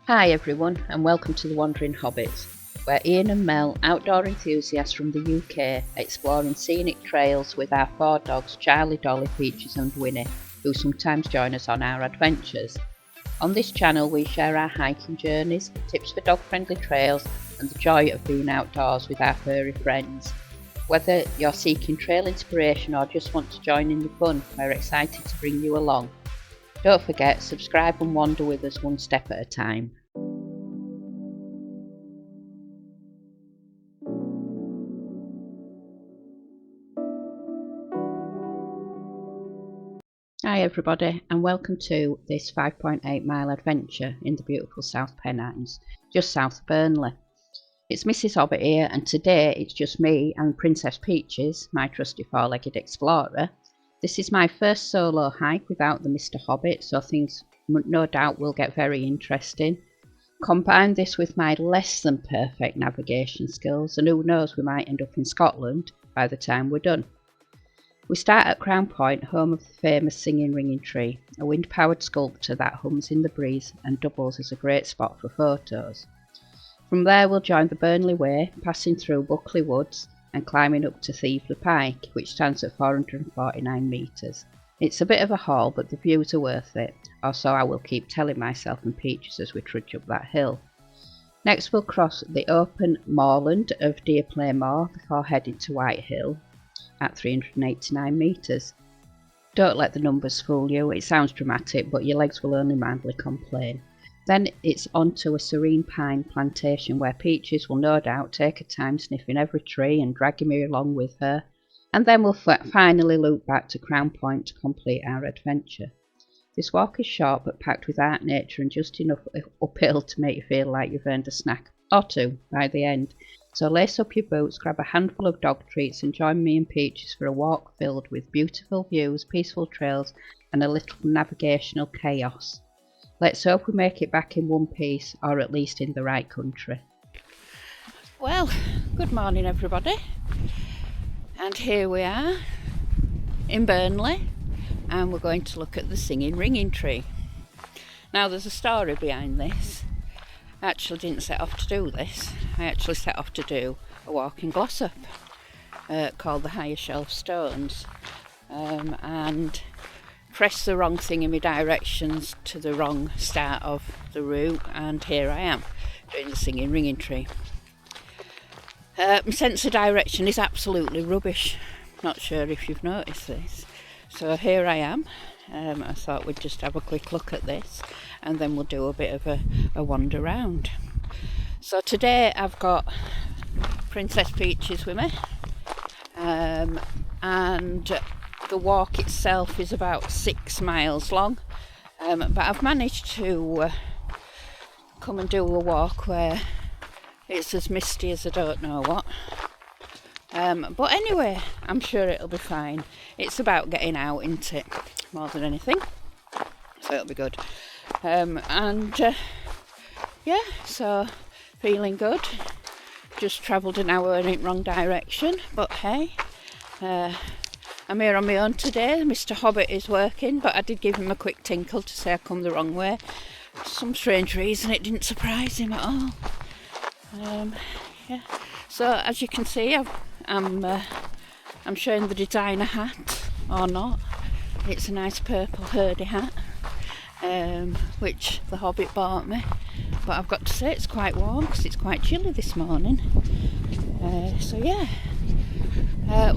Hi everyone, and welcome to the Wandering Hobbits, where Ian and Mel, outdoor enthusiasts from the UK, exploring scenic trails with our 4 dogs Charlie, Dolly, Peaches and Winnie, who sometimes join us on our adventures. On this channel we share our hiking journeys, tips for dog-friendly trails and the joy of being outdoors with our furry friends. Whether you're seeking trail inspiration or just want to join in the fun, we're excited to bring you along. Don't forget, subscribe and wander with us one step at a time. Hi everybody, and welcome to this 5.8 mile adventure in the beautiful South Pennines, just south of Burnley. It's Mrs. Hobbit here, and today it's just me and Princess Peaches, my trusty 4-legged explorer. This is my first solo hike without the Mr. Hobbit, so things no doubt will get very interesting. Combine this with my less than perfect navigation skills, and who knows, we might end up in Scotland by the time we're done. We start at Crown Point, home of the famous Singing Ringing Tree, a wind-powered sculpture that hums in the breeze and doubles as a great spot for photos. From there we'll join the Burnley Way, passing through Buckley Woods and climbing up to Thieveley Pike, which stands at 449 metres. It's a bit of a haul, but the views are worth it, or so I will keep telling myself and Peaches as we trudge up that hill. Next we'll cross the open moorland of Deerplay Moor before heading to Whitehill at 389 metres. Don't let the numbers fool you, it sounds dramatic, but your legs will only mildly complain. Then it's onto a serene pine plantation where Peaches will no doubt take her time sniffing every tree and dragging me along with her, and then we'll finally loop back to Crown Point to complete our adventure. This walk is short but packed with art, nature and just enough uphill to make you feel like you've earned a snack or two by the end. So lace up your boots, grab a handful of dog treats and join me and Peaches for a walk filled with beautiful views, peaceful trails and a little navigational chaos. Let's hope we make it back in one piece, or at least in the right country. Well, good morning everybody. And here we are in Burnley, and we're going to look at the Singing Ringing Tree. Now there's a story behind this. I actually didn't set off to do this. I actually set off to do a walk in Glossop called the Higher Shelf Stones, and pressed the wrong thing in my directions to the wrong start of the route, and here I am doing the Singing Ringing Tree. My sense of direction is absolutely rubbish. Not sure if you've noticed this. So here I am. I thought we'd just have a quick look at this and then we'll do a bit of a wander round. So today I've got Princess Peaches with me, and the walk itself is about 6 miles long, but I've managed to come and do a walk where it's as misty as I don't know what. But anyway, I'm sure it'll be fine. It's about getting out, isn't it, more than anything, so it'll be good. Yeah, so feeling good. Just travelled an hour in the wrong direction, but hey, I'm here on my own today. Mr. Hobbit is working, but I did give him a quick tinkle to say I come the wrong way. For some strange reason it didn't surprise him at all. Yeah. So as you can see, I'm showing the designer hat, or not. It's a nice purple hurdy hat, which the Hobbit bought me. But I've got to say it's quite warm because it's quite chilly this morning. So yeah.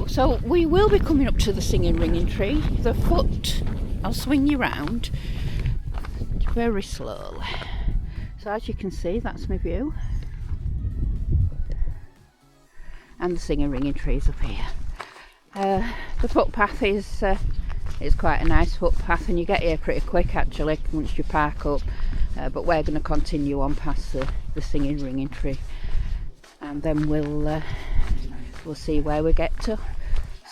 So we will be coming up to the Singing Ringing Tree. The foot, I'll swing you round very slowly. So as you can see, that's my view. And the Singing Ringing Tree's up here. The footpath is quite a nice footpath, and you get here pretty quick actually once you park up. But we're going to continue on past the Singing Ringing Tree, and then we'll see where we get to.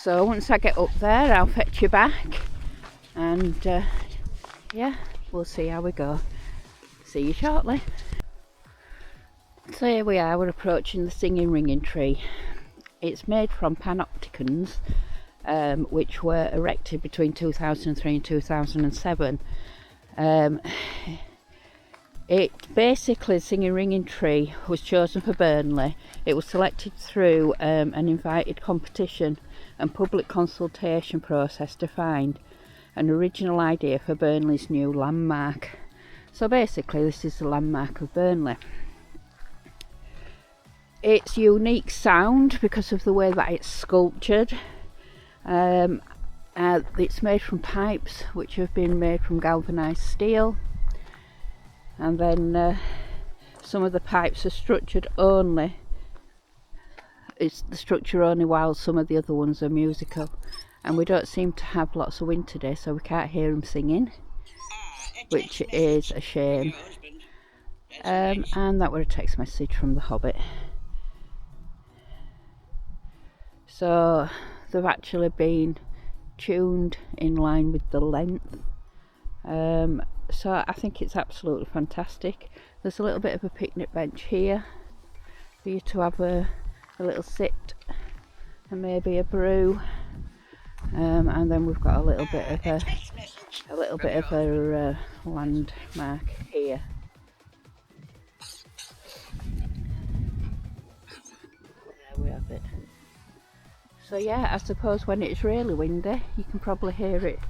So once I get up there, I'll fetch you back, and yeah, we'll see how we go. See you shortly. So here we are, we're approaching the Singing Ringing Tree. It's made from panopticons, which were erected between 2003 and 2007. It basically, the singing ringing tree was chosen for Burnley. It was selected through an invited competition and public consultation process to find an original idea for Burnley's new landmark. So basically this is the landmark of Burnley. Its unique sound because of the way that it's sculptured. It's made from pipes which have been made from galvanised steel, and then some of the pipes are structured only. It's the structure only, while some of the other ones are musical. And we don't seem to have lots of wind today, so we can't hear them singing, which is a shame. And that was a text message from the Hobbit. So they've actually been tuned in line with the length. So I think it's absolutely fantastic. There's a little bit of a picnic bench here for you to have a little sit and maybe a brew. And then we've got a little bit of a landmark here. There we have it. So yeah, I suppose when it's really windy you can probably hear it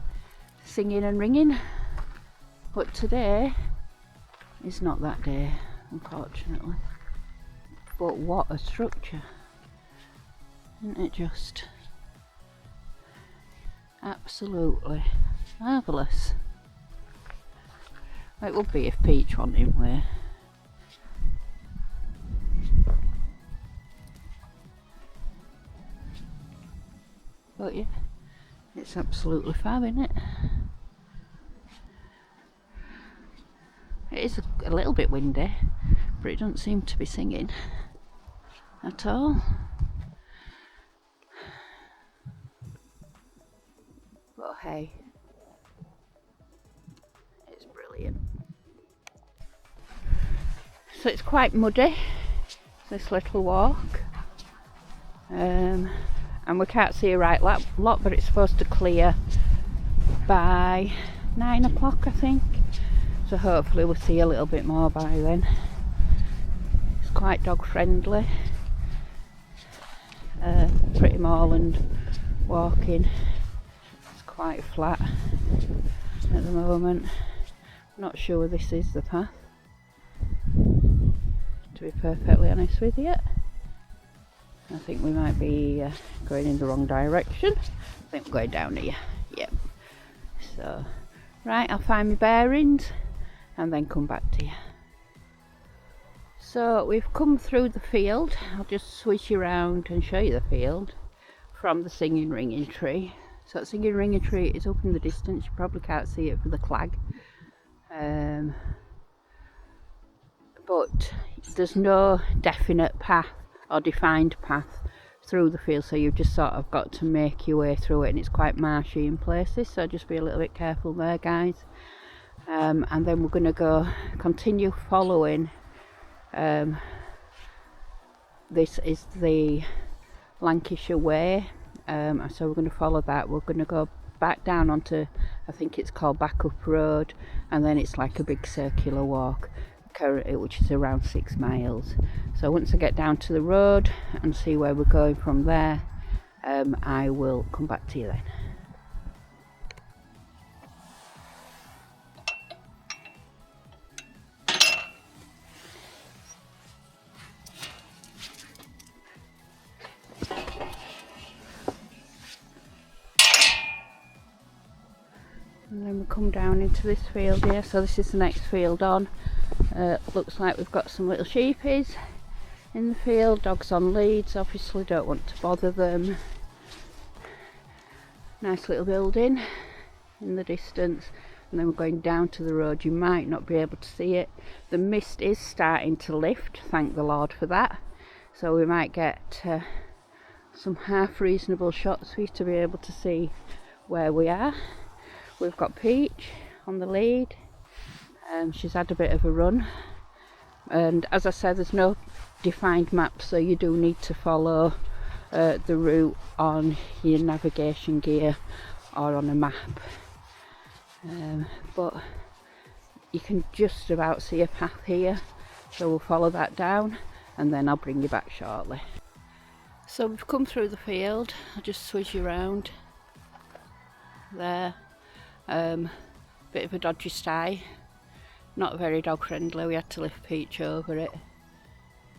singing and ringing, but today is not that day, unfortunately. But what a structure, isn't it just absolutely marvellous? It would be if Peach went in where. But yeah, it's absolutely fab, isn't it? It is a little bit windy, but it doesn't seem to be singing at all. But hey, it's brilliant. So it's quite muddy, this little walk. And we can't see a right lot, but it's supposed to clear by 9 o'clock, I think. So hopefully we'll see a little bit more by then. It's quite dog friendly. Pretty moorland walking. It's quite flat at the moment. Not sure this is the path, to be perfectly honest with you. I think we might be going in the wrong direction. I think we're going down here. Yep. So, right, I'll find my bearings and then come back to you. So we've come through the field. I'll just switch you around and show you the field from the singing ringing tree. So the singing ringing tree is up in the distance. You probably can't see it for the clag. But there's no definite path or defined path through the field, so you've just sort of got to make your way through it, and it's quite marshy in places, so just be a little bit careful there, guys. And then we're going to continue following. This is the Lancashire way, so we're going to follow that. We're going to go back down onto, I think it's called Backup Road, and then it's like a big circular walk, which is around 6 miles. So once I get down to the road and see where we're going from there, I will come back to you then. And then we come down into this field here, so this is the next field on. Looks like we've got some little sheepies in the field, dogs on leads, obviously don't want to bother them. Nice little building in the distance, and then we're going down to the road. You might not be able to see it. The mist is starting to lift, thank the Lord for that, so we might get some half reasonable shots for you to be able to see where we are. We've got Peach on the lead. She's had a bit of a run, and as I said, there's no defined map, so you do need to follow the route on your navigation gear or on a map. But you can just about see a path here, so we'll follow that down and then I'll bring you back shortly. So we've come through the field. I'll just switch you around there. Bit of a dodgy stye, not very dog friendly, we had to lift Peach over it.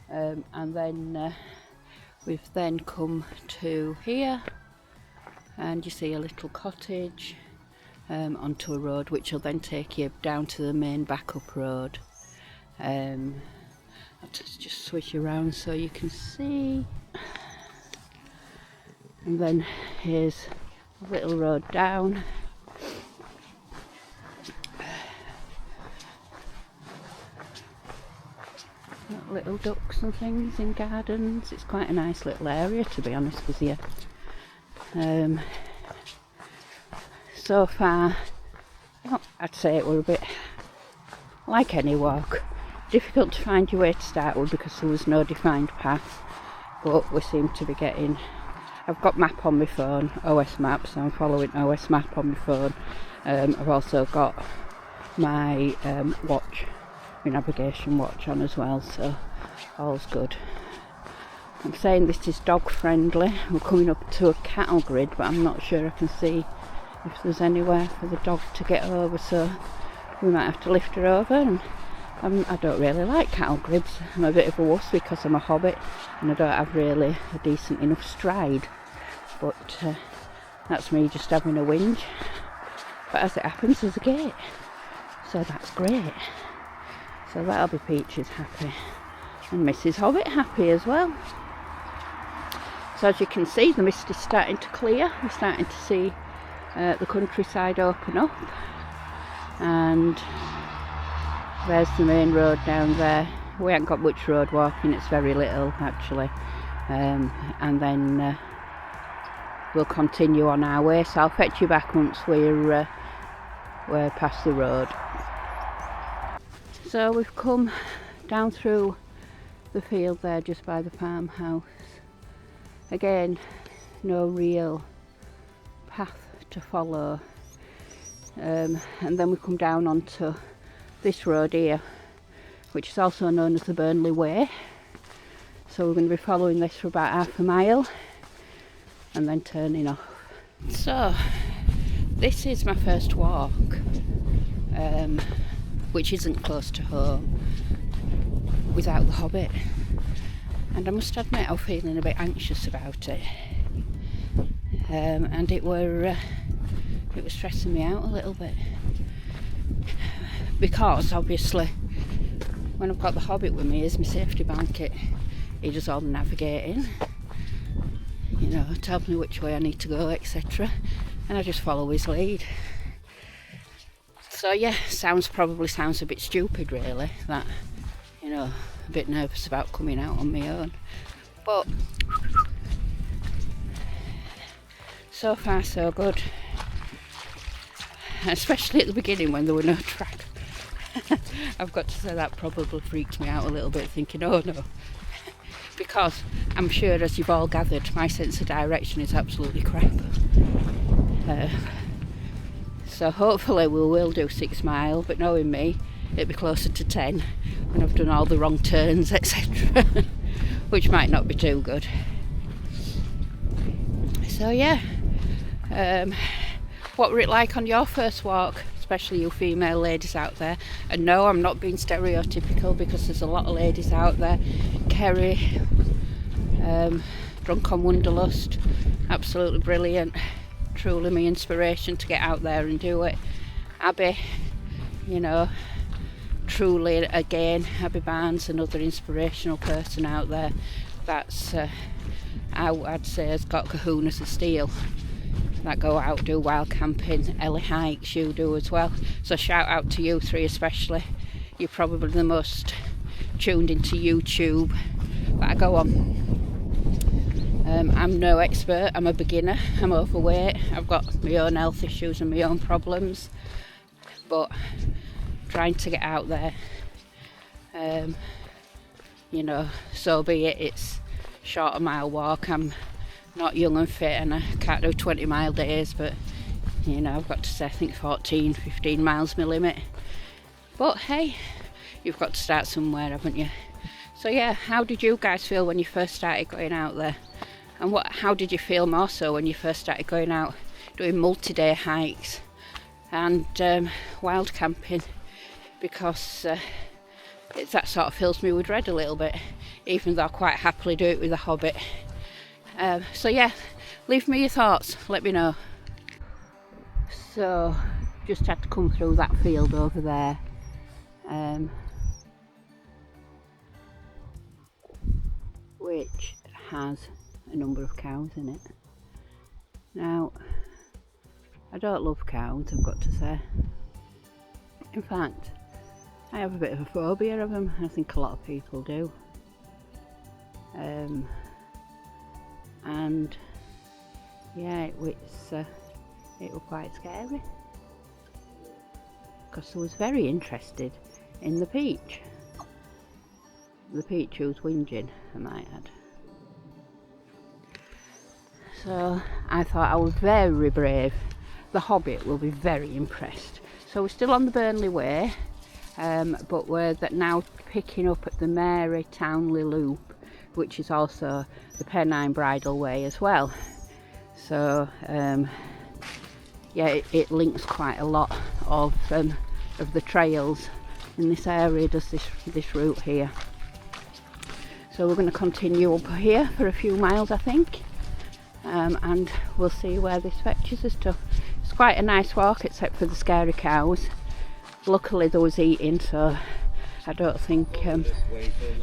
And then we've then come to here, and you see a little cottage onto a road which will then take you down to the main backup road. I'll just switch you around so you can see. And then here's a little road down. Little ducks and things in gardens. It's quite a nice little area, to be honest with you. So far, I'd say it were a bit like any walk. Difficult to find your way to start with because there was no defined path, but we seem to be getting... I've got map on my phone, OS Maps, so I'm following OS Map on my phone. I've also got my watch, my navigation watch on as well, so all's good. I'm saying this is dog friendly. We're coming up to a cattle grid, but I'm not sure I can see if there's anywhere for the dog to get over, so we might have to lift her over. And I don't really like cattle grids. I'm a bit of a wuss because I'm a hobbit and I don't have really a decent enough stride, but that's me just having a whinge. But as it happens, there's a gate, so that's great. So that'll be Peaches happy and Mrs. Hobbit happy as well. So as you can see, the mist is starting to clear. We're starting to see the countryside open up, and there's the main road down there. We haven't got much road walking, it's very little actually. And then we'll continue on our way, so I'll fetch you back once we're past the road. So we've come down through the field there just by the farmhouse. Again, no real path to follow. And then we come down onto this road here, which is also known as the Burnley Way. So we're going to be following this for about half a mile and then turning off. So this is my first walk, which isn't close to home, without the Hobbit, and I must admit I'm feeling a bit anxious about it, and it was stressing me out a little bit, because obviously when I've got the Hobbit with me as my safety blanket, he does all the navigating, you know, tells me which way I need to go, etc., and I just follow his lead. So yeah, probably sounds a bit stupid really, that, you know, a bit nervous about coming out on my own, but so far so good, especially at the beginning when there were no track. I've got to say that probably freaked me out a little bit, thinking, oh no, because I'm sure, as you've all gathered, my sense of direction is absolutely crap. So hopefully we will do 6 miles, but knowing me, it'll be closer to 10 when I've done all the wrong turns, etc., which might not be too good. So yeah, what were it like on your first walk, especially you female ladies out there? And no, I'm not being stereotypical, because there's a lot of ladies out there. Kerry, Drunk on Wanderlust, absolutely brilliant, truly my inspiration to get out there and do it. Abby, you know, truly again, Abby Barnes, another inspirational person out there that's I'd say has got kahunas of steel, that go out, do wild camping. Ellie hikes, you do as well, so shout out to you three especially. You're probably the most tuned into YouTube that I go on. I'm no expert, I'm a beginner, I'm overweight, I've got my own health issues and my own problems, but trying to get out there, you know, so be it. It's short mile walk, I'm not young and fit and I can't do 20-mile days, but you know, I've got to say, I think 15 miles my limit. But hey, you've got to start somewhere, haven't you? So yeah, how did you guys feel when you first started going out there? And how did you feel more so when you first started going out doing multi-day hikes and wild camping? Because that sort of fills me with dread a little bit, even though I quite happily do it with a Hobbit. So yeah, leave me your thoughts, let me know. So just had to come through that field over there, which has a number of cows in it. Now, I don't love cows, I've got to say. In fact, I have a bit of a phobia of them. I think a lot of people do. And yeah, it was quite scary, because I was very interested in the peach. The peach who was whinging, I might add. So I thought I was very brave. The Hobbit will be very impressed. So we're still on the Burnley way, but we're now picking up at the Mary Townley Loop, which is also the Pennine Bridle Way as well. So yeah, it links quite a lot of the trails in this area, does this route here. So we're going to continue up here for a few miles, I think, and we'll see where this fetches us to. It's quite a nice walk, except for the scary cows. Luckily they was eating, so I don't think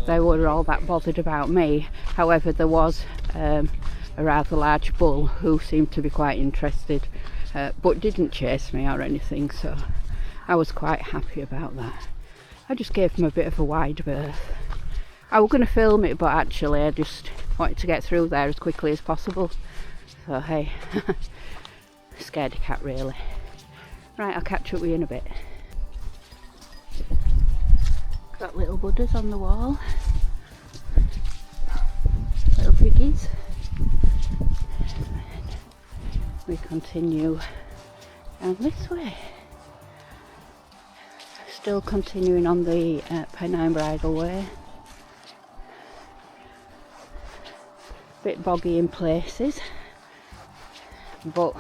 they were all that bothered about me. However, there was a rather large bull who seemed to be quite interested, but didn't chase me or anything, so I was quite happy about that. I just gave him a bit of a wide berth. I was going to film it, but actually I just wanted to get through there as quickly as possible. So hey, scaredy cat really. Right, I'll catch up with you in a bit. Got little budders on the wall. Little piggies. We continue down this way. Still continuing on the Pennine Bridle Way. Bit boggy in places, but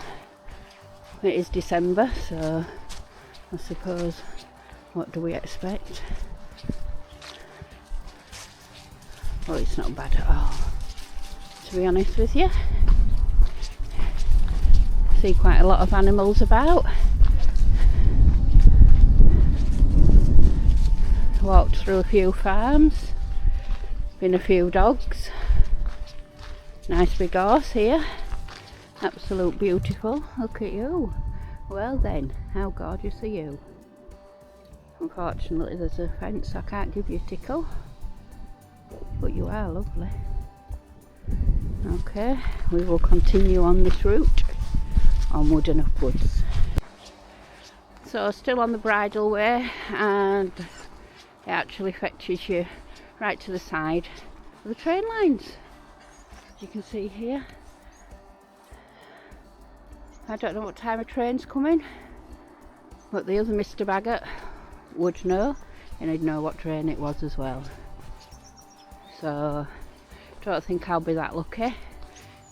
it is December, so I suppose, what do we expect? Well, it's not bad at all, to be honest with you. See quite a lot of animals about. Walked through a few farms, been a few dogs. Nice big horse here, absolute beautiful. Look at you. Well then, how gorgeous are you? Unfortunately there's a fence, so I can't give you a tickle, but you are lovely. Okay, we will continue on this route, onward and upwards. So still on the bridle way, and it actually fetches you right to the side of the train lines. You can see here. I don't know what time a train's coming, but the other Mr. Baggett would know, and he'd know what train it was as well. So don't think I'll be that lucky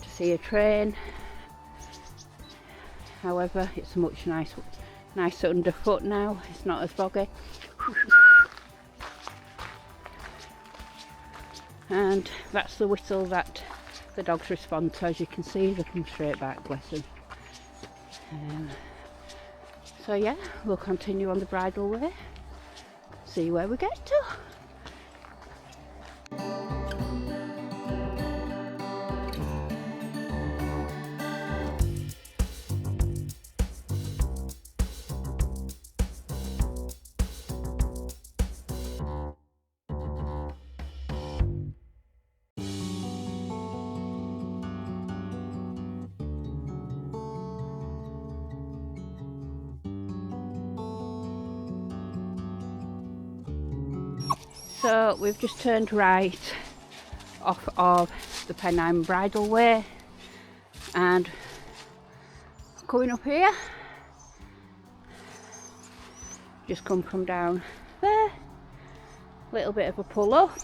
to see a train. However, it's much nicer underfoot now. It's not as boggy. And that's the whistle that the dogs respond to. As you can see, they come straight back, bless them. So yeah, we'll continue on the bridle way, see where we get to. So we've just turned right off of the Pennine Bridle Way and coming up here Just come from down there. Little bit of a pull up.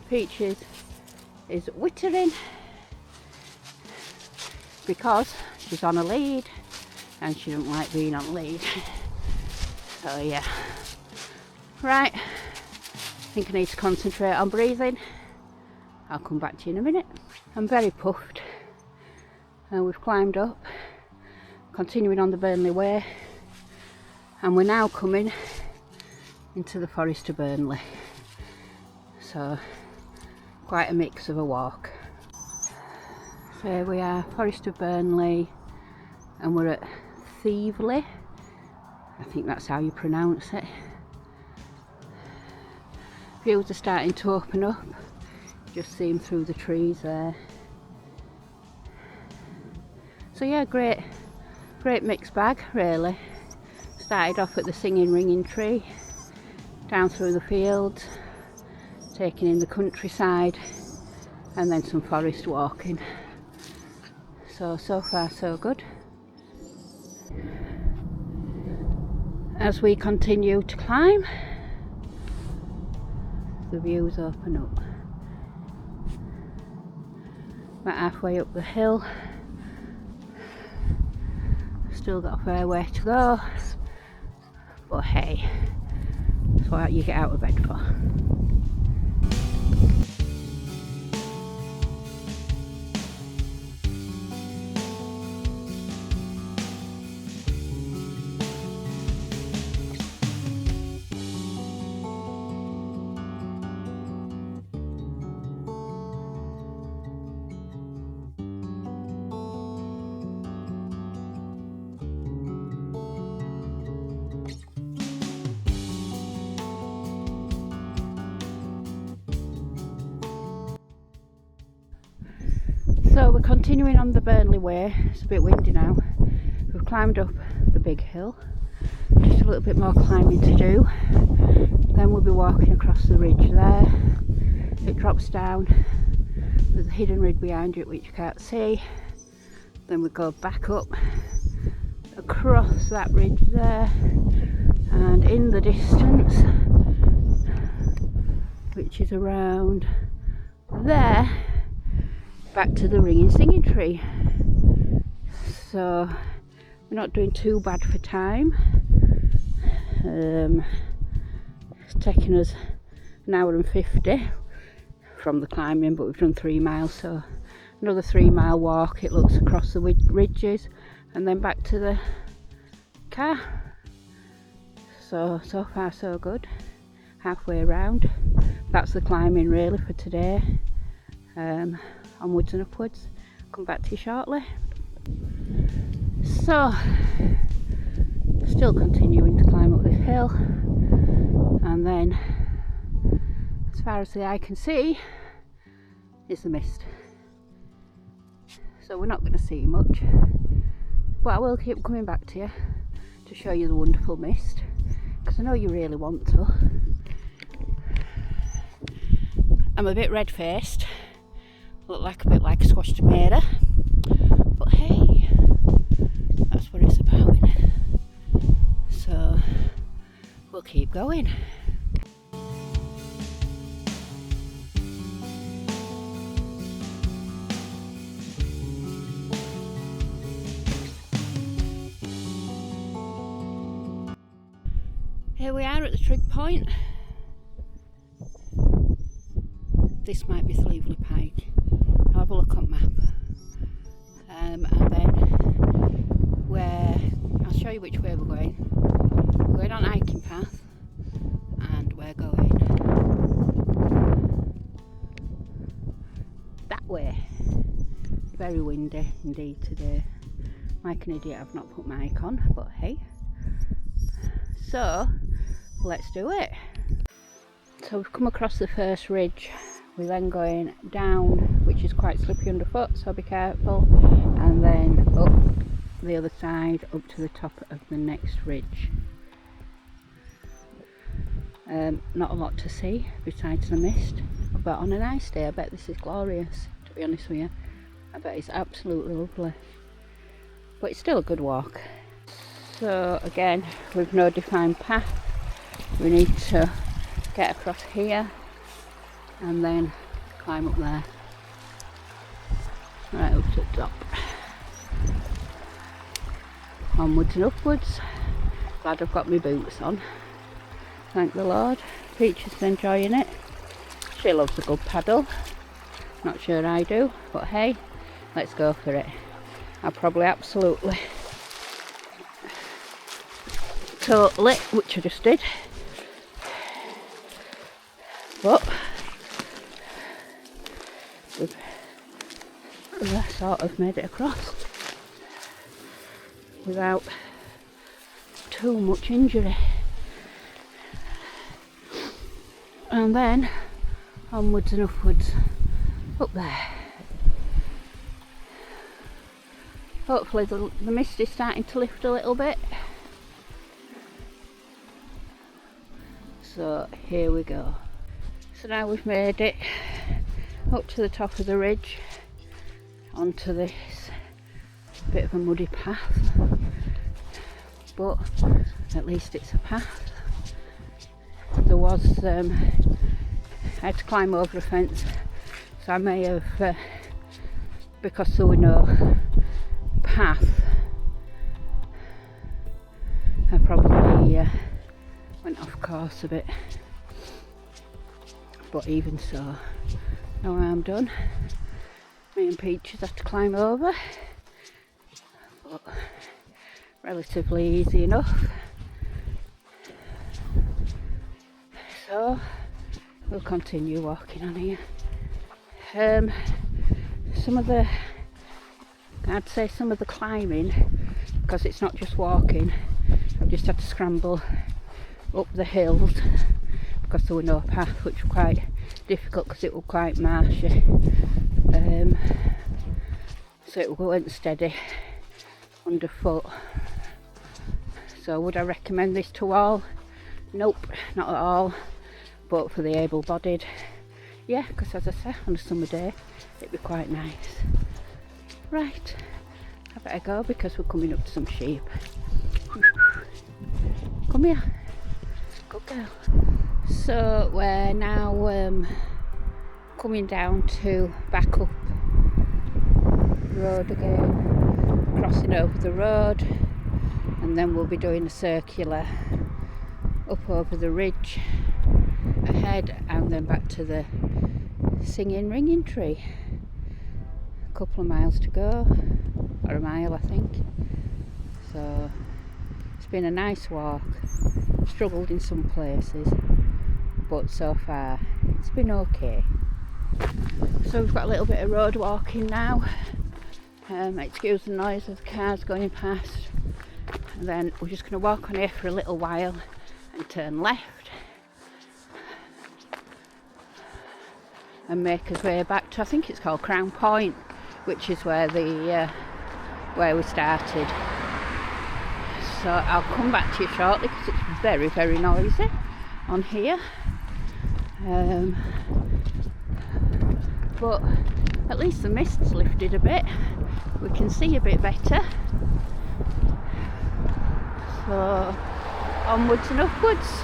Peaches is wittering because she's on a lead and she doesn't like being on lead. So yeah. Right, I think I need to concentrate on breathing. I'll come back to you in a minute. I'm very puffed. We've climbed up, continuing on the Burnley way, and we're now coming into the Forest of Burnley. So quite a mix of a walk. So here we are, Forest of Burnley, and we're at Thieveley. I think that's how you pronounce it. Views are starting to open up. Just see them through the trees there. So yeah, great mixed bag really. Started off at the singing ringing tree, down through the fields, taking in the countryside, and then some forest walking. So far so good. As we continue to climb, the views open up. About halfway up the hill. Still got a fair way to go, but hey, that's what you get out of bed for. So we're continuing on the Burnley way. It's a bit windy now. We've climbed up the big hill. Just a little bit more climbing to do. Then we'll be walking across the ridge there. It drops down. There's a hidden ridge behind it which you can't see. Then we go back up across that ridge there. And in the distance, which is around there, back to the ringing singing tree. So we're not doing too bad for time. It's taken us an hour and 50 from the climbing, but we've done 3 miles, so another 3-mile walk. It looks across the ridges and then back to the car. So far so good. Halfway around. That's the climbing really for today. Onwards and upwards. Come back to you shortly. So, still continuing to climb up this hill, and then as far as the eye can see is the mist. So we're not going to see much, but I will keep coming back to you to show you the wonderful mist, because I know you really want to. I'm a bit red-faced. Look like a bit like a squashed tomato, but hey, that's what it's about, innit? So we'll keep going. Here we are at the trig point. This might be Thieveley Pike. I'll have a look on map, and then I'll show you which way we're going. We're going on a hiking path, and we're going that way. Very windy indeed today. Like an idiot, I've not put my mic on, but hey. So let's do it. So we've come across the first ridge. We're then going down, which is quite slippy underfoot, so be careful, and then up the other side, up to the top of the next ridge. Not a lot to see besides the mist, but on a nice day I bet this is glorious, to be honest with you. I bet it's absolutely lovely, but it's still a good walk. So again, with no defined path, we need to get across here and then climb up there, right up to the top. Onwards and upwards. Glad I've got my boots on, thank the Lord. Peach is enjoying it. She loves a good paddle. Not sure I do, but hey, let's go for it. I'll probably absolutely total it, which I just did, but we've sort of made it across without too much injury. And then onwards and upwards up there. Hopefully the mist is starting to lift a little bit. So here we go. So now we've made it up to the top of the ridge, onto this bit of a muddy path, but at least it's a path. There was, I had to climb over a fence, so I may have, because there were no path, I probably went off course a bit, but even so, now I'm done. Me and Peaches have to climb over, but relatively easy enough. So we'll continue walking on here. I'd say some of the climbing, because it's not just walking, I've just had to scramble up the hills because there were no path, which was quite difficult because it was quite marshy. So it went steady underfoot. So would I recommend this to all? Nope, not at all. But for the able-bodied, yeah, because as I say, on a summer day it'd be quite nice. Right, I better go because we're coming up to some sheep. Come here, good girl. So we're now coming down to back up the road again, crossing over the road, and then we'll be doing a circular up over the ridge ahead and then back to the singing ringing tree. A couple of miles to go, or a mile I think. So it's been a nice walk, struggled in some places, but so far it's been okay. So we've got a little bit of road walking now. Excuse the noise of the cars going past, and then we're just going to walk on here for a little while and turn left and make our way back to, I think it's called Crown Point, which is where where we started. So I'll come back to you shortly because it's very, very noisy on here. But at least the mist's lifted a bit. We can see a bit better. So onwards and upwards.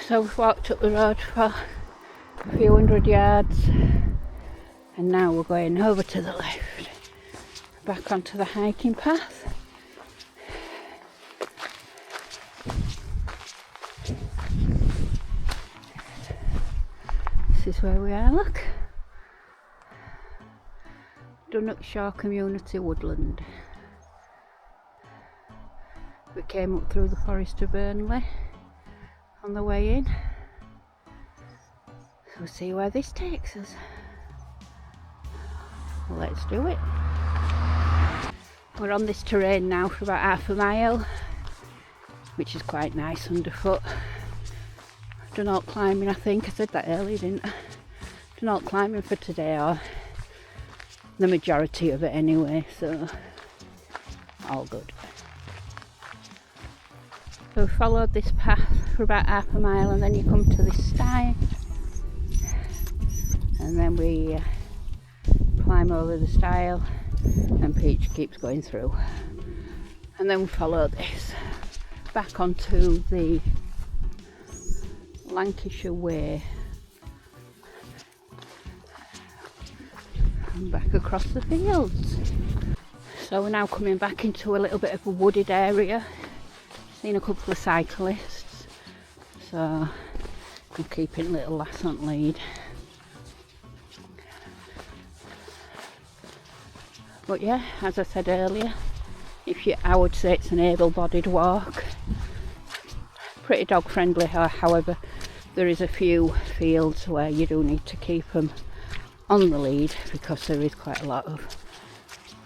So we've walked up the road for a few hundred yards and now we're going over to the left, back onto the hiking path. This is where we are, look. Shore Community Woodland. We came up through the forest of Burnley on the way in. We'll see where this takes us. Let's do it. We're on this terrain now for about half a mile, which is quite nice underfoot. I've done all climbing, I think. I said that earlier, didn't I? Done all climbing for today, or the majority of it anyway, so all good. So we followed this path for about half a mile, and then you come to this stile, and then we climb over the stile, and Peach keeps going through, and then we follow this back onto the Lancashire way and back across the fields. So we're now coming back into a little bit of a wooded area. Seen a couple of cyclists, so I'm keeping little lass on lead. But yeah, as I said earlier, I would say it's an able-bodied walk. Pretty dog friendly, however, there is a few fields where you do need to keep them on the lead because there is quite a lot of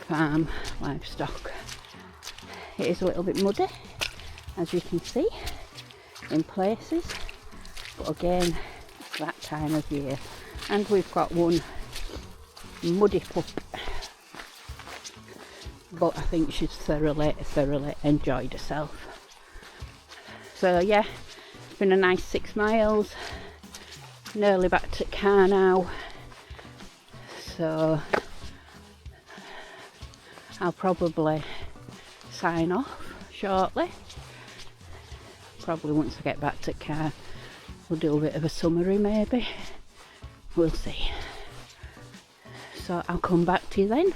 farm livestock. It is a little bit muddy, as you can see, in places, but again, it's that time of year, and we've got one muddy pup, but I think she's thoroughly enjoyed herself. So yeah, it's been a nice 6 miles, nearly back to the car now, so I'll probably sign off shortly. Probably once I get back to the car, we'll do a bit of a summary maybe, we'll see. So I'll come back to you then.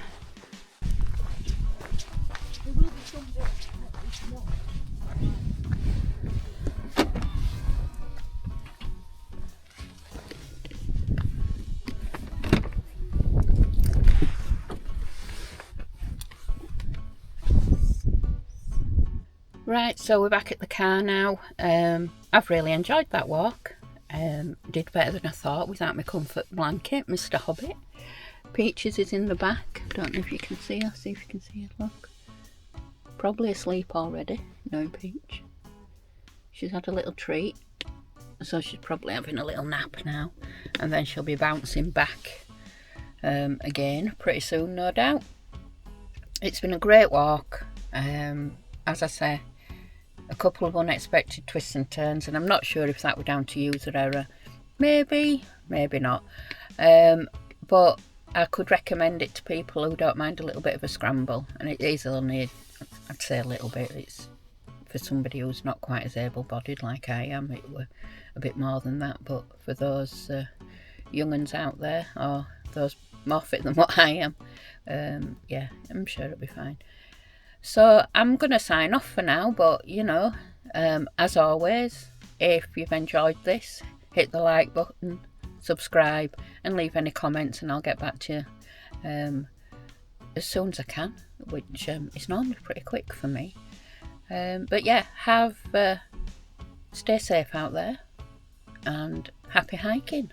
Right, so we're back at the car now. I've really enjoyed that walk. Did better than I thought without my comfort blanket, Mr. Hobbit. Peaches is in the back. Don't know if you can see her. See if you can see her. Look. Probably asleep already. No, Peach. She's had a little treat, so she's probably having a little nap now, and then she'll be bouncing back again pretty soon, no doubt. It's been a great walk. As I say, a couple of unexpected twists and turns, and I'm not sure if that were down to user error. Maybe not. But I could recommend it to people who don't mind a little bit of a scramble, and it is only, I'd say, a little bit. It's for somebody who's not quite as able-bodied like I am, it were a bit more than that, but for those young uns out there, or those more fit than what I am, yeah, I'm sure it'll be fine. So I'm going to sign off for now, but you know, as always, if you've enjoyed this, hit the like button, subscribe, and leave any comments, and I'll get back to you as soon as I can, which is normally pretty quick for me. But yeah, stay safe out there, and happy hiking.